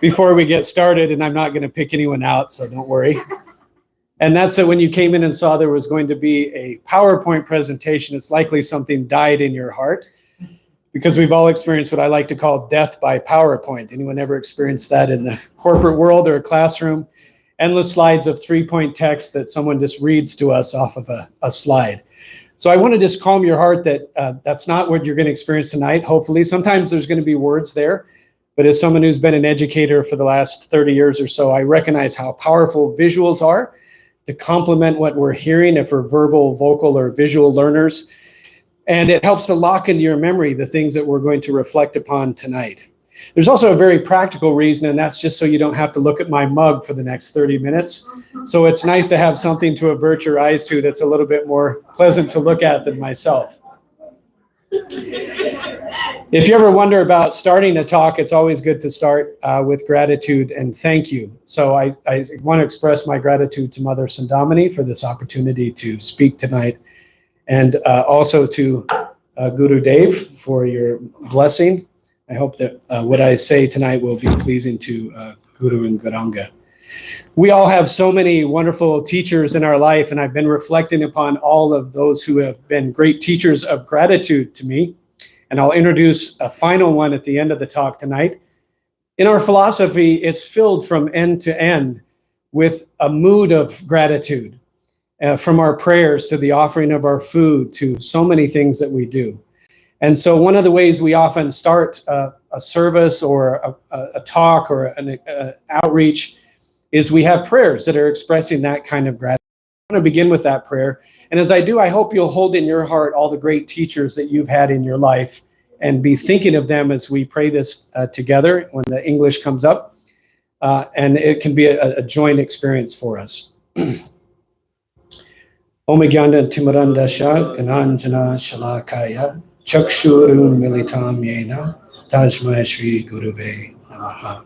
before we get started, and I'm not going to pick anyone out, so don't worry. And that's that when you came in and saw there was going to be a PowerPoint presentation, it's likely something died in your heart, because we've all experienced what I like to call death by PowerPoint. Anyone ever experienced that in the corporate world or a classroom? Endless slides of 3-point text that someone just reads to us off of a slide. So I want to just calm your heart that that's not what you're going to experience tonight, hopefully. Sometimes there's going to be words there, but as someone who's been an educator for the last 30 years or so, I recognize how powerful visuals are to complement what we're hearing if we're verbal, vocal, or visual learners. And it helps to lock into your memory the things that we're going to reflect upon tonight. There's also a very practical reason, and that's just so you don't have to look at my mug for the next 30 minutes. So it's nice to have something to avert your eyes to that's a little bit more pleasant to look at than myself. If you ever wonder about starting a talk, it's always good to start with gratitude and thank you. So I want to express my gratitude to Mother Sandamani for this opportunity to speak tonight, and also to Guru Dev for your blessing. I hope that what I say tonight will be pleasing to Guru and Gauranga. We all have so many wonderful teachers in our life, and I've been reflecting upon all of those who have been great teachers of gratitude to me. And I'll introduce a final one at the end of the talk tonight. In our philosophy, it's filled from end to end with a mood of gratitude, from our prayers to the offering of our food to so many things that we do. And so one of the ways we often start a service or a talk or an outreach is we have prayers that are expressing that kind of gratitude. I want to begin with that prayer. And as I do, I hope you'll hold in your heart all the great teachers that you've had in your life and be thinking of them as we pray this together when the English comes up. And it can be a joint experience for us. Om Gyana Timarandasha Gananjana Shalakaya Chakshurun Militam Yena Tajma Shri Guruve Namaha.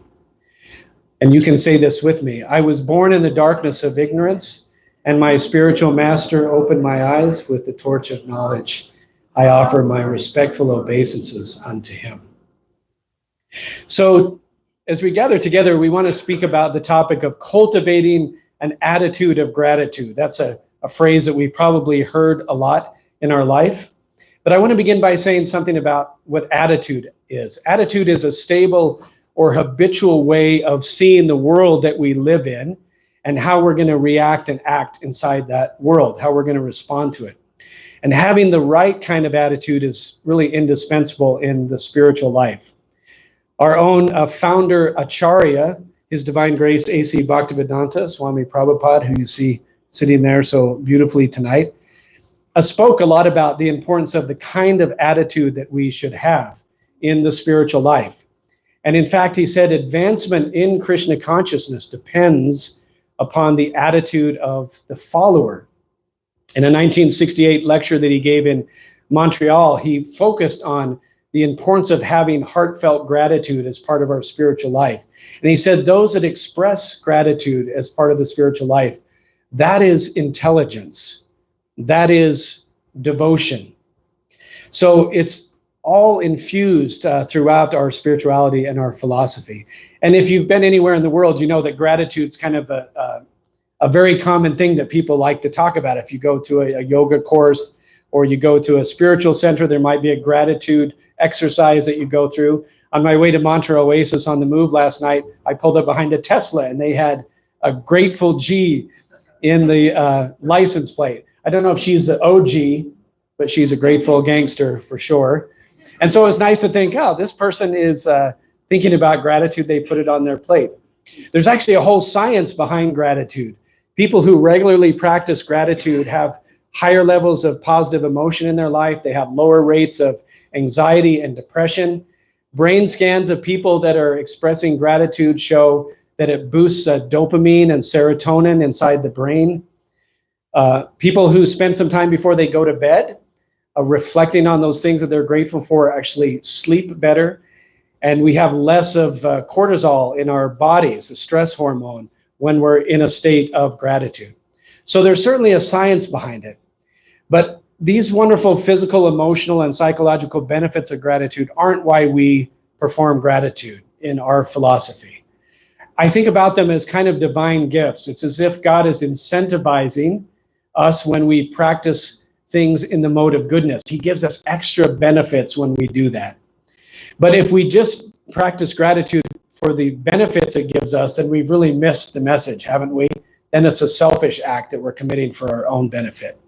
And you can say this with me. I was born in the darkness of ignorance, and my spiritual master opened my eyes with the torch of knowledge. I offer my respectful obeisances unto him. So as we gather together, we want to speak about the topic of cultivating an attitude of gratitude. That's a phrase that we probably heard a lot in our life. But I want to begin by saying something about what attitude is. Attitude is a stable or habitual way of seeing the world that we live in and how we're going to react and act inside that world, how we're going to respond to it. And having the right kind of attitude is really indispensable in the spiritual life. Our own Founder-Acharya, His Divine Grace A.C. Bhaktivedanta Swami Prabhupada, who you see sitting there so beautifully tonight, spoke a lot about the importance of the kind of attitude that we should have in the spiritual life. And in fact, he said advancement in Krishna consciousness depends upon the attitude of the follower. In a 1968 lecture that he gave in Montreal, he focused on the importance of having heartfelt gratitude as part of our spiritual life. And he said those that express gratitude as part of the spiritual life, that is intelligence. That is devotion. So it's all infused throughout our spirituality and our philosophy. And if you've been anywhere in the world, you know that gratitude's kind of a very common thing that people like to talk about. If you go to a yoga course or you go to a spiritual center, there might be a gratitude exercise that you go through. On my way to Mantra Oasis on the move last night, I pulled up behind a Tesla and they had a grateful G in the license plate. I don't know if she's the OG, but she's a grateful gangster for sure. And so it's nice to think, oh, this person is thinking about gratitude. They put it on their plate. There's actually a whole science behind gratitude. People who regularly practice gratitude have higher levels of positive emotion in their life. They have lower rates of anxiety and depression. Brain scans of people that are expressing gratitude show that it boosts dopamine and serotonin inside the brain. People who spend some time before they go to bed reflecting on those things that they're grateful for actually sleep better. And we have less of cortisol in our bodies, the stress hormone, when we're in a state of gratitude. So there's certainly a science behind it. But these wonderful physical, emotional, and psychological benefits of gratitude aren't why we perform gratitude in our philosophy. I think about them as kind of divine gifts. It's as if God is incentivizing us when we practice things in the mode of goodness. He gives us extra benefits when we do that. But if we just practice gratitude for the benefits it gives us, then we've really missed the message, haven't we? Then it's a selfish act that we're committing for our own benefit.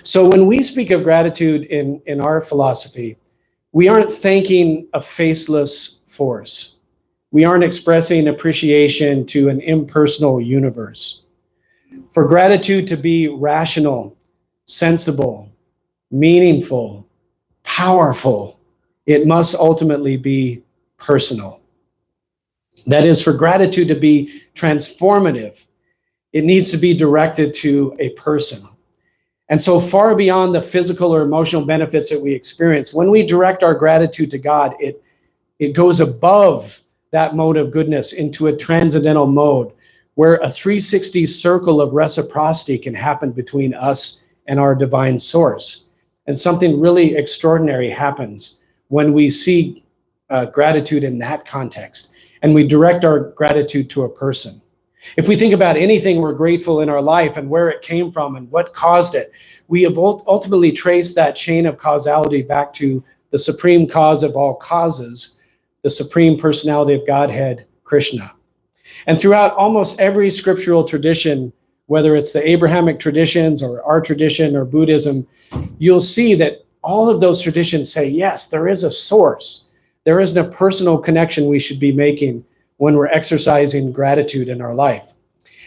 So when we speak of gratitude in our philosophy, we aren't thanking a faceless force. We aren't expressing appreciation to an impersonal universe. For gratitude to be rational, sensible, meaningful, powerful, it must ultimately be personal. That is, for gratitude to be transformative, it needs to be directed to a person. And so far beyond the physical or emotional benefits that we experience, when we direct our gratitude to God, it goes above that mode of goodness into a transcendental mode where a 360 circle of reciprocity can happen between us and our divine source. And something really extraordinary happens when we see gratitude in that context and we direct our gratitude to a person. If we think about anything we're grateful in our life and where it came from and what caused it, we have ultimately traced that chain of causality back to the supreme cause of all causes, the supreme personality of Godhead, Krishna. And throughout almost every scriptural tradition, whether it's the Abrahamic traditions or our tradition or Buddhism, you'll see that all of those traditions say, yes, there is a source. There isn't a personal connection we should be making when we're exercising gratitude in our life.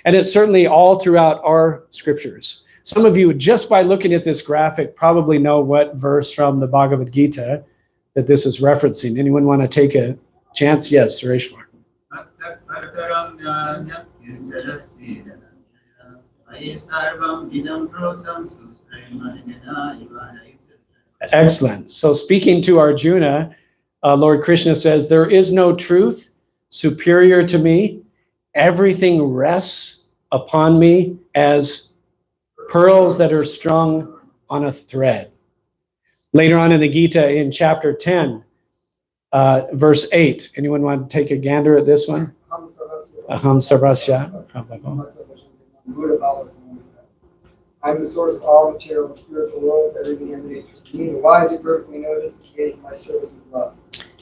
And it's certainly all throughout our scriptures. Some of you, just by looking at this graphic, probably know what verse from the Bhagavad Gita that this is referencing. Anyone want to take a chance? Yes, Sureshwar. Excellent. So speaking to Arjuna, Lord Krishna says, there is no truth superior to me. Everything rests upon me as pearls that are strung on a thread. Later on in the Gita, in chapter 10, verse 8. Anyone want to take a gander at this one? Aham sarvasya. I'm the source of all material and spiritual world. Everything emanates from me. The wise who perfectly know this engage my service with love.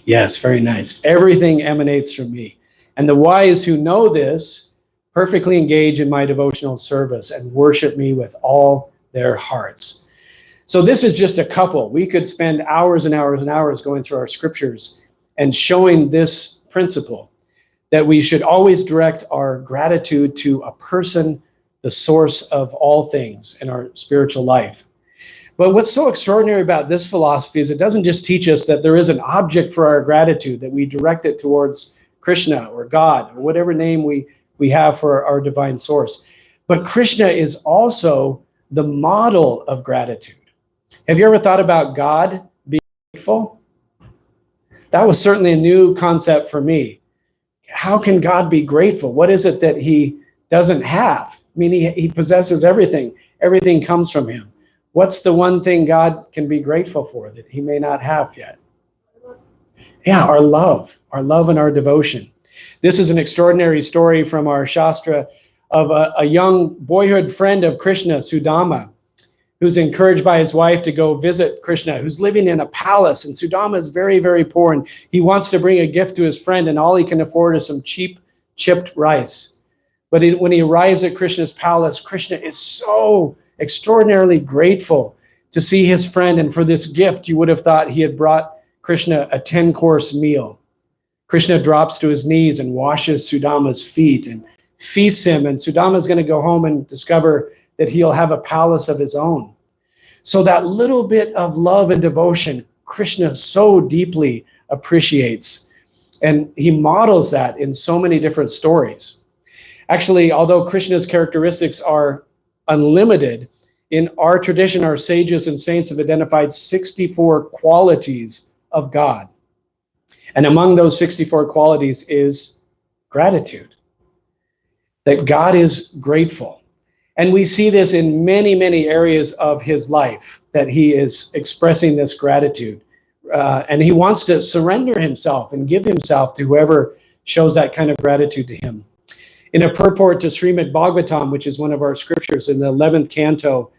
Yes, very nice. Everything emanates from me. And the wise who know this perfectly engage in my devotional service and worship me with all their hearts. So this is just a couple. We could spend hours and hours and hours going through our scriptures and showing this principle that we should always direct our gratitude to a person, the source of all things in our spiritual life. But what's so extraordinary about this philosophy is it doesn't just teach us that there is an object for our gratitude, that we direct it towards Krishna or God or whatever name we have for our divine source. But Krishna is also the model of gratitude. Have you ever thought about God being grateful? That was certainly a new concept for me. How can God be grateful? What is it that he doesn't have? I mean, he possesses everything. Everything comes from him. What's the one thing God can be grateful for that he may not have yet? Yeah, our love and our devotion. This is an extraordinary story from our Shastra of a young boyhood friend of Krishna, Sudama, who's encouraged by his wife to go visit Krishna, who's living in a palace. And Sudama is very, very poor. And he wants to bring a gift to his friend, and all he can afford is some cheap chipped rice. But when he arrives at Krishna's palace, Krishna is so extraordinarily grateful to see his friend. And for this gift, you would have thought he had brought Krishna a 10-course meal. Krishna drops to his knees and washes Sudama's feet and feasts him. And Sudama is going to go home and discover that he'll have a palace of his own. So that little bit of love and devotion, Krishna so deeply appreciates. And he models that in so many different stories. Actually, although Krishna's characteristics are unlimited, in our tradition, our sages and saints have identified 64 qualities of God. And among those 64 qualities is gratitude. That God is grateful. And we see this in many, many areas of his life, that he is expressing this gratitude. And he wants to surrender himself and give himself to whoever shows that kind of gratitude to him. In a purport to Srimad Bhagavatam, which is one of our scriptures in the 11th canto,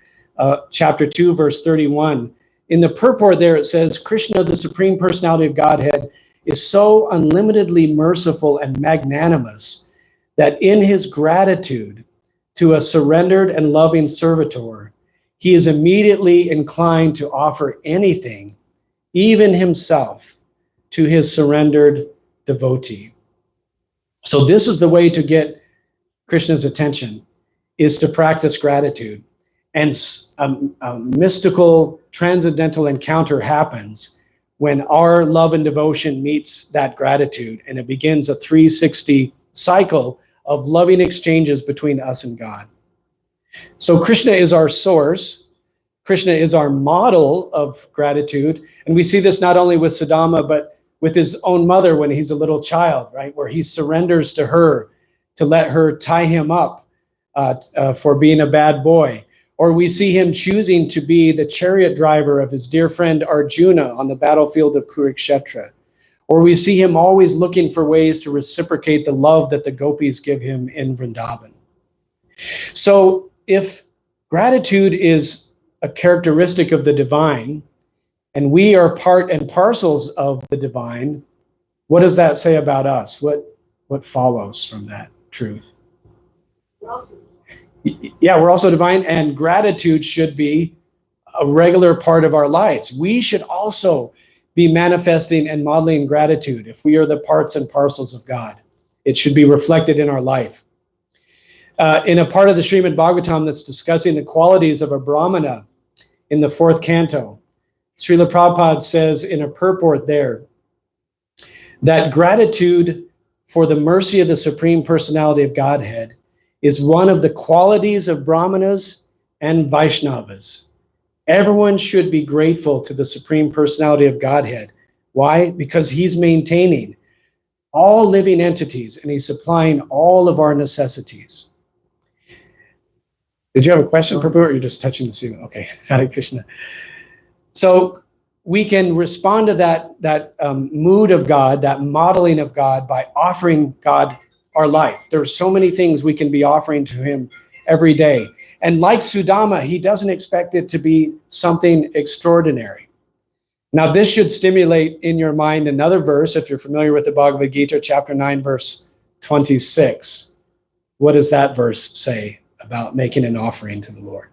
chapter 2, verse 31, in the purport there it says, Krishna, the Supreme Personality of Godhead, is so unlimitedly merciful and magnanimous that in his gratitude to a surrendered and loving servitor, he is immediately inclined to offer anything, even himself, to his surrendered devotee. So this is the way to get Krishna's attention, is to practice gratitude. And a mystical, transcendental encounter happens when our love and devotion meets that gratitude, and it begins a 360 cycle of loving exchanges between us and God. So Krishna is our source. Krishna is our model of gratitude. And we see this not only with Sudama, but with his own mother when he's a little child, right? Where he surrenders to her to let her tie him up for being a bad boy. Or we see him choosing to be the chariot driver of his dear friend Arjuna on the battlefield of Kurukshetra. Or we see him always looking for ways to reciprocate the love that the gopis give him in Vrindavan. So if gratitude is a characteristic of the divine, and we are part and parcels of the divine, what does that say about us? What follows from that truth? Yeah, we're also divine, and gratitude should be a regular part of our lives. We should also be manifesting and modeling gratitude if we are the parts and parcels of God. It should be reflected in our life. In a part of the Srimad Bhagavatam that's discussing the qualities of a Brahmana in the 4th canto, Srila Prabhupada says in a purport there that gratitude for the mercy of the Supreme Personality of Godhead is one of the qualities of Brahmanas and Vaishnavas. Everyone should be grateful to the Supreme Personality of Godhead. Why? Because he's maintaining all living entities and he's supplying all of our necessities. Did you have a question, Prabhu, or you're just touching the ceiling? Okay, Hare Krishna. So we can respond to that mood of God, that modeling of God, by offering God our life. There are so many things we can be offering to him every day. And like Sudama, he doesn't expect it to be something extraordinary. Now, this should stimulate in your mind another verse, if you're familiar with the Bhagavad Gita, chapter 9, verse 26. What does that verse say about making an offering to the Lord?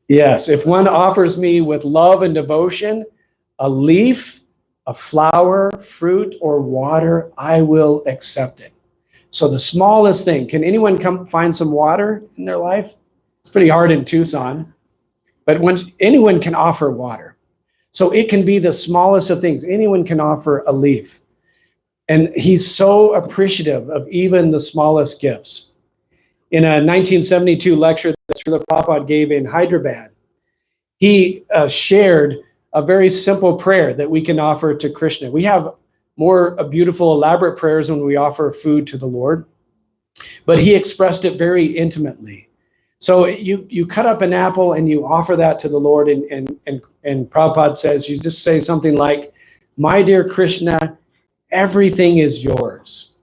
Yes, if one offers me with love and devotion, a leaf, a flower, fruit, or water, I will accept it. So the smallest thing, can anyone come find some water in their life? It's pretty hard in Tucson, but anyone can offer water. So it can be the smallest of things. Anyone can offer a leaf. And he's so appreciative of even the smallest gifts. In a 1972 lecture that Srila Prabhupada gave in Hyderabad, he shared a very simple prayer that we can offer to Krishna. We have more beautiful, elaborate prayers when we offer food to the Lord, but he expressed it very intimately. So you cut up an apple and you offer that to the Lord, and Prabhupada says, you just say something like, my dear Krishna, everything is yours.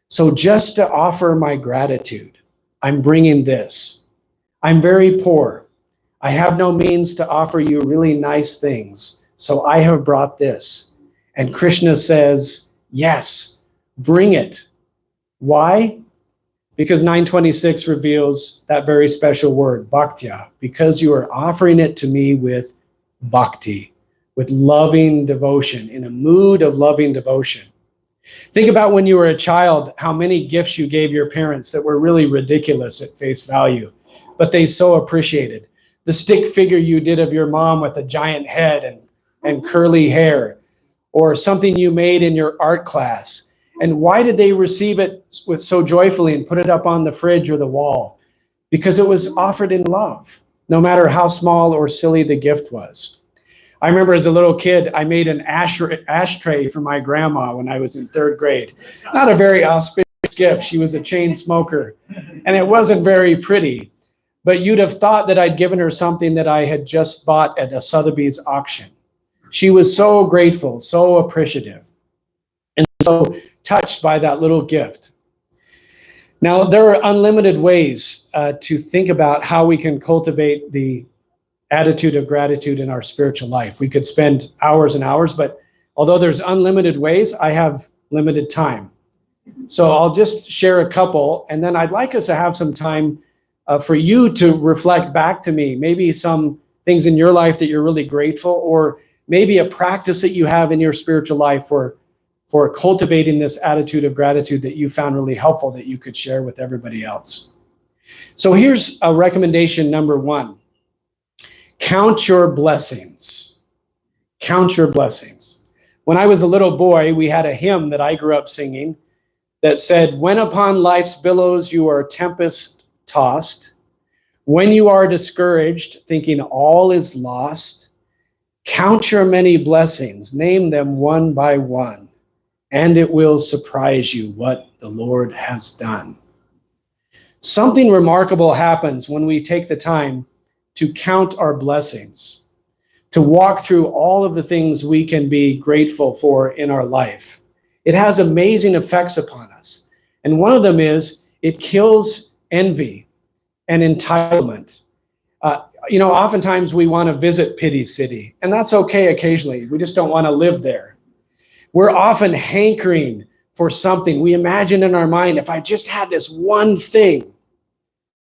So just to offer my gratitude, I'm bringing this. I'm very poor. I have no means to offer you really nice things, so I have brought this. And Krishna says, yes, bring it. Why? Because 926 reveals that very special word, bhaktya, because you are offering it to me with bhakti, with loving devotion, in a mood of loving devotion. Think about when you were a child, how many gifts you gave your parents that were really ridiculous at face value, but they so appreciated. The stick figure you did of your mom with a giant head and curly hair, or something you made in your art class. And why did they receive it with so joyfully and put it up on the fridge or the wall? Because it was offered in love, no matter how small or silly the gift was. I remember as a little kid, I made an ashtray for my grandma when I was in 3rd grade. Not a very auspicious gift. She was a chain smoker, and it wasn't very pretty. But you'd have thought that I'd given her something that I had just bought at a Sotheby's auction. She was so grateful, so appreciative, and so touched by that little gift. Now, there are unlimited ways to think about how we can cultivate the attitude of gratitude in our spiritual life. We could spend hours and hours, but although there's unlimited ways, I have limited time. So I'll just share a couple, and then I'd like us to have some time for you to reflect back to me, maybe some things in your life that you're really grateful, or maybe a practice that you have in your spiritual life for cultivating this attitude of gratitude that you found really helpful that you could share with everybody else. So here's a recommendation number one. Count your blessings. Count your blessings. When I was a little boy, we had a hymn that I grew up singing that said, when upon life's billows you are tempest tossed, when you are discouraged, thinking all is lost, count your many blessings, name them one by one, and it will surprise you what the Lord has done. Something remarkable happens when we take the time to count our blessings, to walk through all of the things we can be grateful for in our life. It has amazing effects upon us. And one of them is it kills envy and entitlement. Oftentimes we want to visit Pity City, and that's okay occasionally. We just don't want to live there. We're often hankering for something. We imagine in our mind, if I just had this one thing,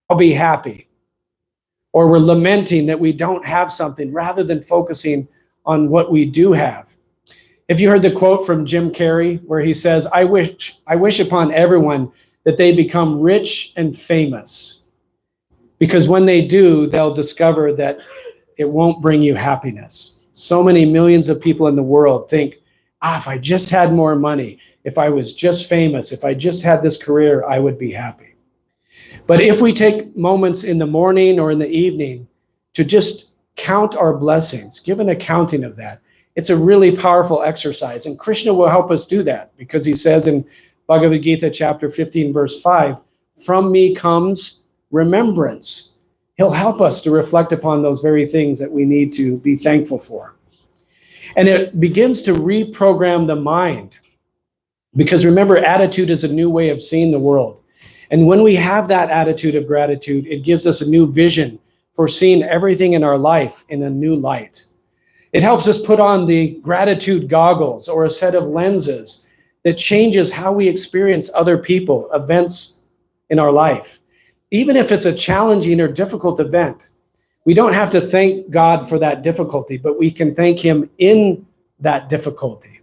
I'll be happy. Or we're lamenting that we don't have something rather than focusing on what we do have. Have you heard the quote from Jim Carrey where he says, I wish upon everyone that they become rich and famous, because when they do, they'll discover that it won't bring you happiness. So many millions of people in the world think, if I just had more money, if I was just famous, if I just had this career, I would be happy. But if we take moments in the morning or in the evening to just count our blessings, give an accounting of that, it's a really powerful exercise. And Krishna will help us do that because he says in Bhagavad Gita chapter 15, verse 5, from me comes remembrance. He'll help us to reflect upon those very things that we need to be thankful for. And it begins to reprogram the mind. Because remember, attitude is a new way of seeing the world. And when we have that attitude of gratitude, it gives us a new vision for seeing everything in our life in a new light. It helps us put on the gratitude goggles or a set of lenses that changes how we experience other people, events in our life. Even if it's a challenging or difficult event, we don't have to thank God for that difficulty, but we can thank him in that difficulty.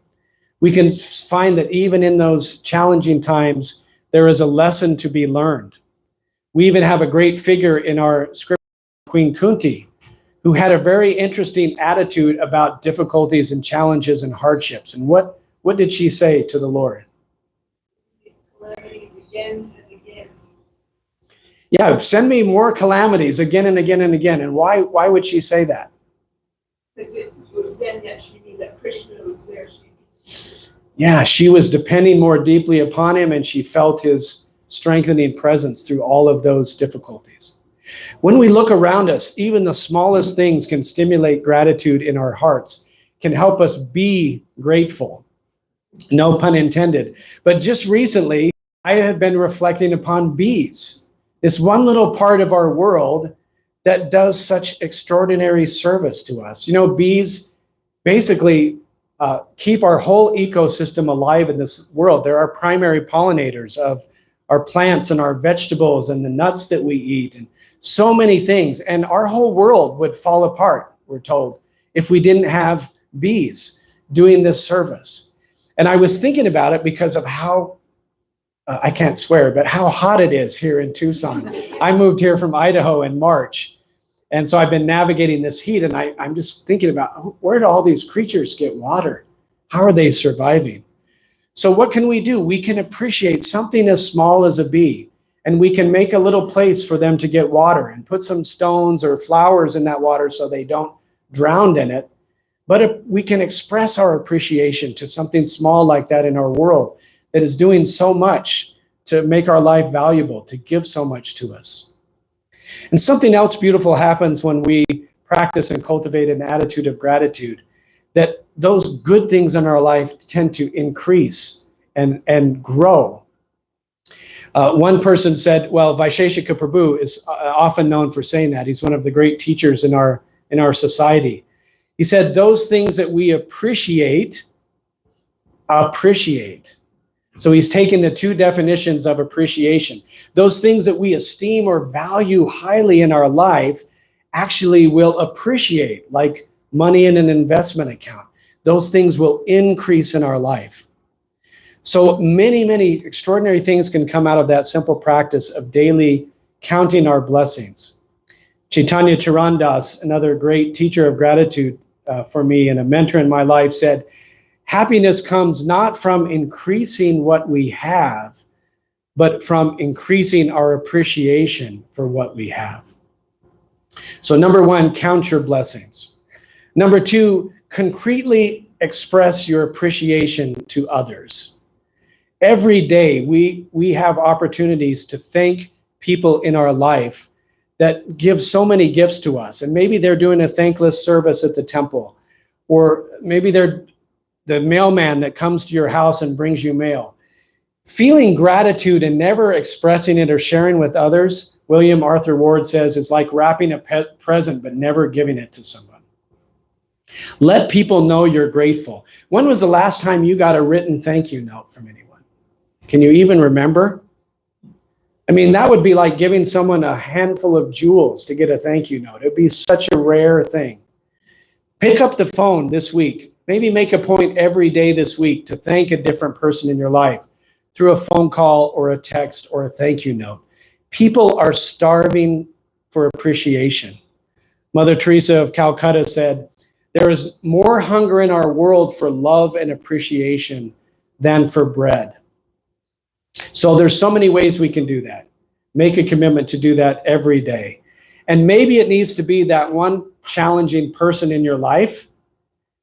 We can find that even in those challenging times, there is a lesson to be learned. We even have a great figure in our scripture, Queen Kunti, who had a very interesting attitude about difficulties and challenges and hardships. And what did she say to the Lord? These calamities again and again. Yeah, send me more calamities again and again and again. And why would she say that? Because it was then that she knew that Krishna was there. Yeah, she was depending more deeply upon him, and she felt his strengthening presence through all of those difficulties. When we look around us, even the smallest things can stimulate gratitude in our hearts, can help us be grateful. No pun intended. But just recently, I have been reflecting upon bees, this one little part of our world that does such extraordinary service to us. You know, bees basically keep our whole ecosystem alive in this world. They're our primary pollinators of our plants and our vegetables and the nuts that we eat and so many things. And our whole world would fall apart, we're told, if we didn't have bees doing this service. And I was thinking about it because of how, I can't swear, but how hot it is here in Tucson. I moved here from Idaho in March. And so I've been navigating this heat, and I'm just thinking about, where do all these creatures get water? How are they surviving? So what can we do? We can appreciate something as small as a bee, and we can make a little place for them to get water and put some stones or flowers in that water so they don't drown in it. But we can express our appreciation to something small like that in our world that is doing so much to make our life valuable, to give so much to us. And something else beautiful happens when we practice and cultivate an attitude of gratitude. that those good things in our life tend to increase and grow. One person said, well, Vaisheshika Prabhu is often known for saying that. He's one of the great teachers in our society. He said, those things that we appreciate. So he's taken the two definitions of appreciation. Those things that we esteem or value highly in our life actually will appreciate, like money in an investment account. Those things will increase in our life. So many, many extraordinary things can come out of that simple practice of daily counting our blessings. Chaitanya Charandas, another great teacher of gratitude for me and a mentor in my life, said, happiness comes not from increasing what we have, but from increasing our appreciation for what we have. So number one, count your blessings. Number two, concretely express your appreciation to others. Every day we have opportunities to thank people in our life that give so many gifts to us. And maybe they're doing a thankless service at the temple, or maybe they're the mailman that comes to your house and brings you mail. Feeling gratitude and never expressing it or sharing with others, William Arthur Ward says, is like wrapping a present but never giving it to someone. Let people know you're grateful. When was the last time you got a written thank you note from anyone? Can you even remember? I mean, that would be like giving someone a handful of jewels to get a thank you note. It'd be such a rare thing. Pick up the phone this week. Maybe make a point every day this week to thank a different person in your life through a phone call or a text or a thank you note. People are starving for appreciation. Mother Teresa of Calcutta said, there is more hunger in our world for love and appreciation than for bread. So there's so many ways we can do that. Make a commitment to do that every day. And maybe it needs to be that one challenging person in your life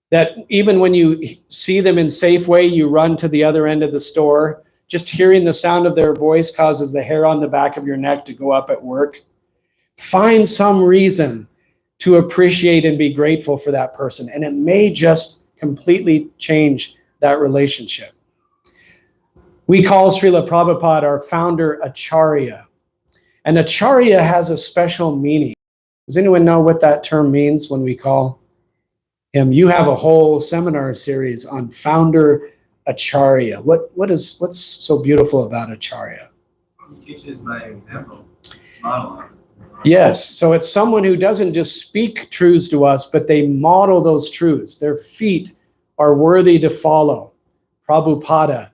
that even when you see them in Safeway, you run to the other end of the store. Just hearing the sound of their voice causes the hair on the back of your neck to go up at work. Find some reason to appreciate and be grateful for that person. And it may just completely change that relationship. We call Srila Prabhupada our Founder-Acharya. And Acharya has a special meaning. Does anyone know what that term means when we call him? You have a whole seminar series on Founder-Acharya. What's so beautiful about Acharya? He teaches by example, model. Yes, so it's someone who doesn't just speak truths to us, but they model those truths. Their feet are worthy to follow. Prabhupada.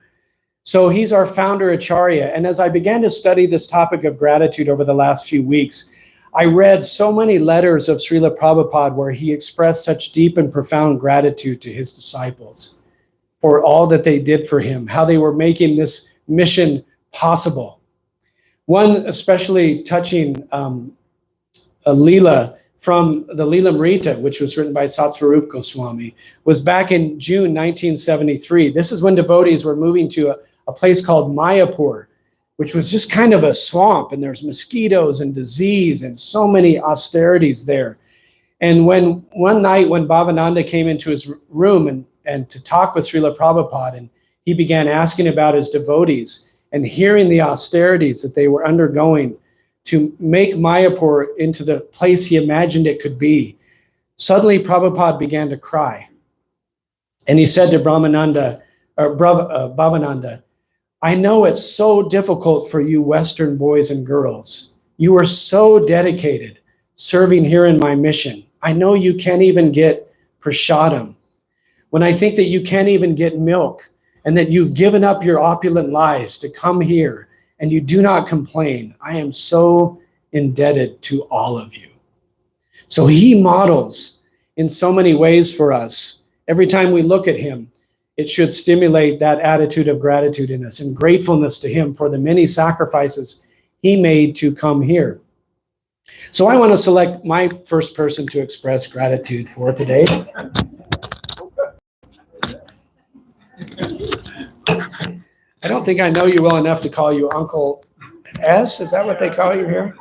So he's our Founder-Acharya. And as I began to study this topic of gratitude over the last few weeks, I read so many letters of Srila Prabhupada where he expressed such deep and profound gratitude to his disciples for all that they did for him, how they were making this mission possible. One especially touching a Leela from the Leelamrita, which was written by Satsvarup Goswami, was back in June 1973. This is when devotees were moving to a place called Mayapur, which was just kind of a swamp, and there's mosquitoes and disease and so many austerities there. And when one night when Bhavananda came into his room and to talk with Srila Prabhupada, and he began asking about his devotees and hearing the austerities that they were undergoing to make Mayapur into the place he imagined it could be, suddenly Prabhupada began to cry. And he said to Bhavananda, I know it's so difficult for you Western boys and girls. You are so dedicated serving here in my mission. I know you can't even get prasadam. When I think that you can't even get milk and that you've given up your opulent lives to come here and you do not complain, I am so indebted to all of you. So he models in so many ways for us. Every time we look at him, it should stimulate that attitude of gratitude in us and gratefulness to him for the many sacrifices he made to come here. So I want to select my first person to express gratitude for today. I don't think I know you well enough to call you Uncle S. Is that what they call you here?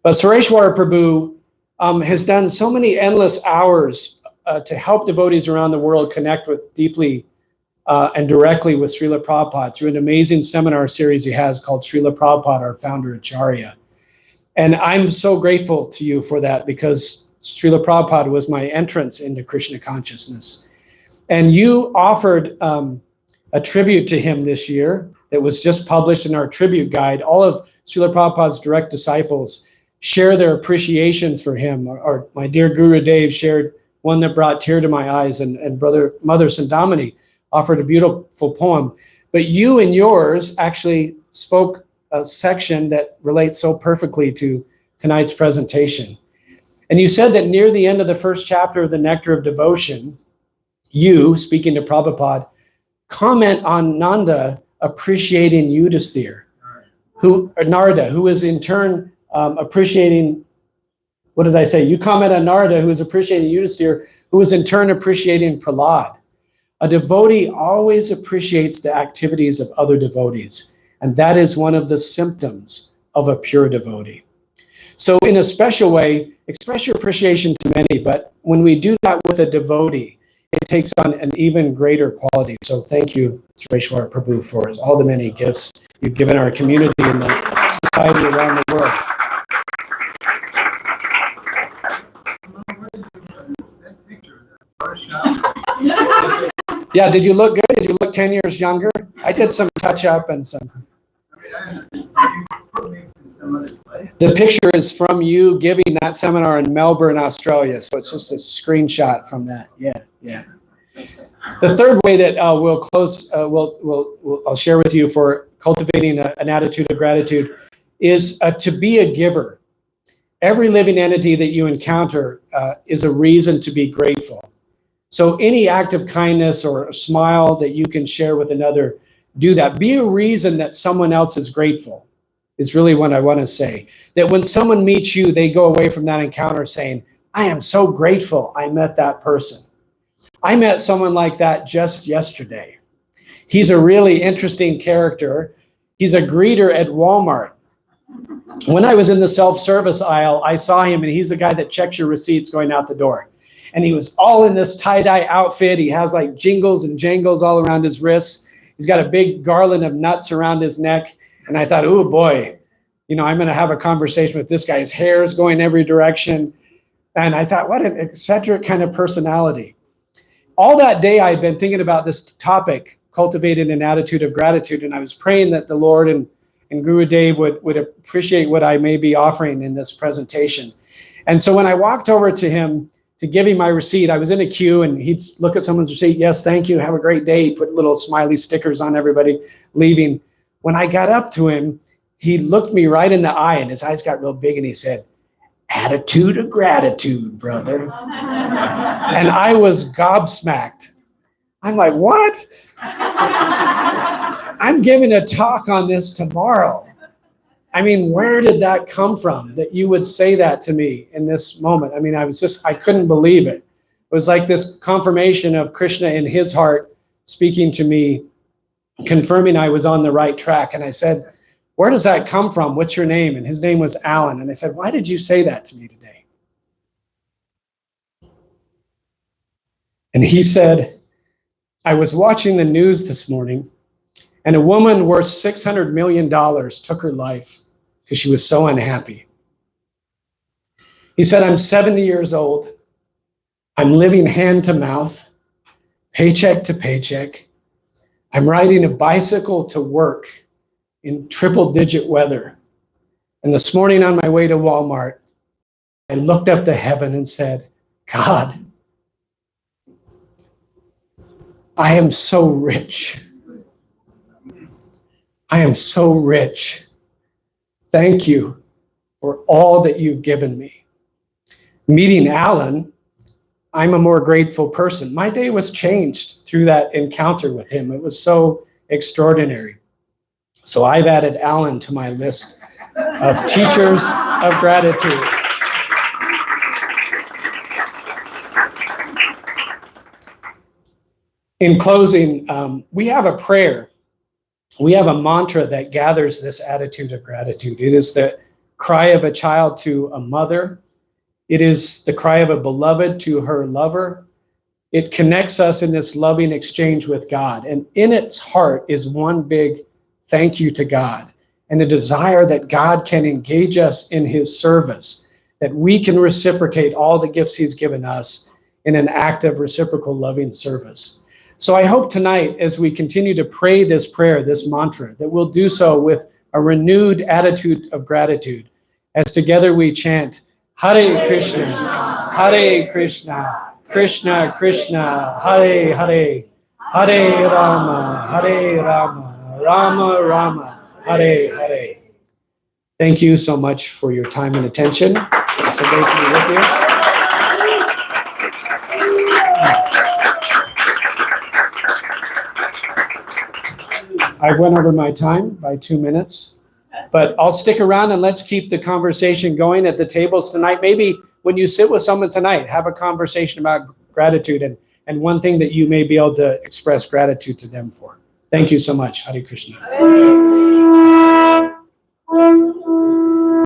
But Sureshwara Prabhu has done so many endless hours to help devotees around the world connect with deeply and directly with Srila Prabhupada through an amazing seminar series he has called Srila Prabhupada, our Founder-Acharya. And I'm so grateful to you for that, because Srila Prabhupada was my entrance into Krishna consciousness. And you offered a tribute to him this year that was just published in our tribute guide. All of Srila Prabhupada's direct disciples share their appreciations for him. Or my dear Guru Dev shared one that brought tear to my eyes, and Mother Sandamani offered a beautiful poem. But you and yours actually spoke a section that relates so perfectly to tonight's presentation. And you said that near the end of the first chapter of the Nectar of Devotion, you, speaking to Prabhupada, comment on Nanda appreciating Yudhisthira, Narada, who is in turn appreciating, what did I say? You comment on Narada, who is appreciating Yudhisthira, who is in turn appreciating Prahlad. A devotee always appreciates the activities of other devotees, and that is one of the symptoms of a pure devotee. So in a special way, express your appreciation to many, but when we do that with a devotee, it takes on an even greater quality. So thank you, Sureshwar Prabhu, for all the many gifts you've given our community and the society around the world. Yeah, did you look good? Did you look 10 years younger? I did some touch-up and some. The picture is from you giving that seminar in Melbourne, Australia. So it's just a screenshot from that. Yeah. The third way that we'll close, I'll share with you for cultivating an attitude of gratitude is to be a giver. Every living entity that you encounter is a reason to be grateful. So any act of kindness or a smile that you can share with another, do that. Be a reason that someone else is grateful, is really what I want to say. That when someone meets you, they go away from that encounter saying, I am so grateful I met that person. I met someone like that just yesterday. He's a really interesting character. He's a greeter at Walmart. When I was in the self-service aisle, I saw him, and he's the guy that checks your receipts going out the door. And he was all in this tie-dye outfit. He has like jingles and jangles all around his wrists. He's got a big garland of nuts around his neck. And I thought, oh boy, I'm going to have a conversation with this guy. His hair's going every direction. And I thought, what an eccentric kind of personality. All that day, I'd been thinking about this topic, cultivating an attitude of gratitude. And I was praying that the Lord and Guru Dev would appreciate what I may be offering in this presentation. And so when I walked over to him to give him my receipt, I was in a queue, and he'd look at someone's receipt. Yes, thank you. Have a great day. He'd put little smiley stickers on everybody leaving. When I got up to him, he looked me right in the eye, and his eyes got real big, and he said, attitude of gratitude, brother. And I was gobsmacked. I'm like, what? I'm giving a talk on this tomorrow. I mean, where did that come from, that you would say that to me in this moment? I mean, I couldn't believe it. It was like this confirmation of Krishna in his heart speaking to me, confirming I was on the right track. And I said, where does that come from? What's your name? And his name was Alan. And I said, why did you say that to me today? And he said, I was watching the news this morning, and a woman worth $600 million took her life because she was so unhappy. He said, I'm 70 years old. I'm living hand to mouth, paycheck to paycheck. I'm riding a bicycle to work in triple-digit weather. And this morning on my way to Walmart, I looked up to heaven and said, God, I am so rich. I am so rich. Thank you for all that you've given me. Meeting Alan, I'm a more grateful person. My day was changed through that encounter with him. It was so extraordinary. So I've added Alan to my list of teachers of gratitude. In closing, we have a prayer. We have a mantra that gathers this attitude of gratitude. It is the cry of a child to a mother. It is the cry of a beloved to her lover. It connects us in this loving exchange with God. And in its heart is one big thank you to God and a desire that God can engage us in his service, that we can reciprocate all the gifts he's given us in an act of reciprocal loving service. So I hope tonight, as we continue to pray this prayer, this mantra, that we'll do so with a renewed attitude of gratitude, as together we chant, Hare Krishna, Krishna Krishna, Hare Hare, Hare Rama, Rama Rama, Hare Hare. Thank you so much for your time and attention. It's so great to be with you. I went over my time by 2 minutes, but I'll stick around and let's keep the conversation going at the tables tonight. Maybe when you sit with someone tonight, have a conversation about gratitude and one thing that you may be able to express gratitude to them for. Thank you so much. Hare Krishna.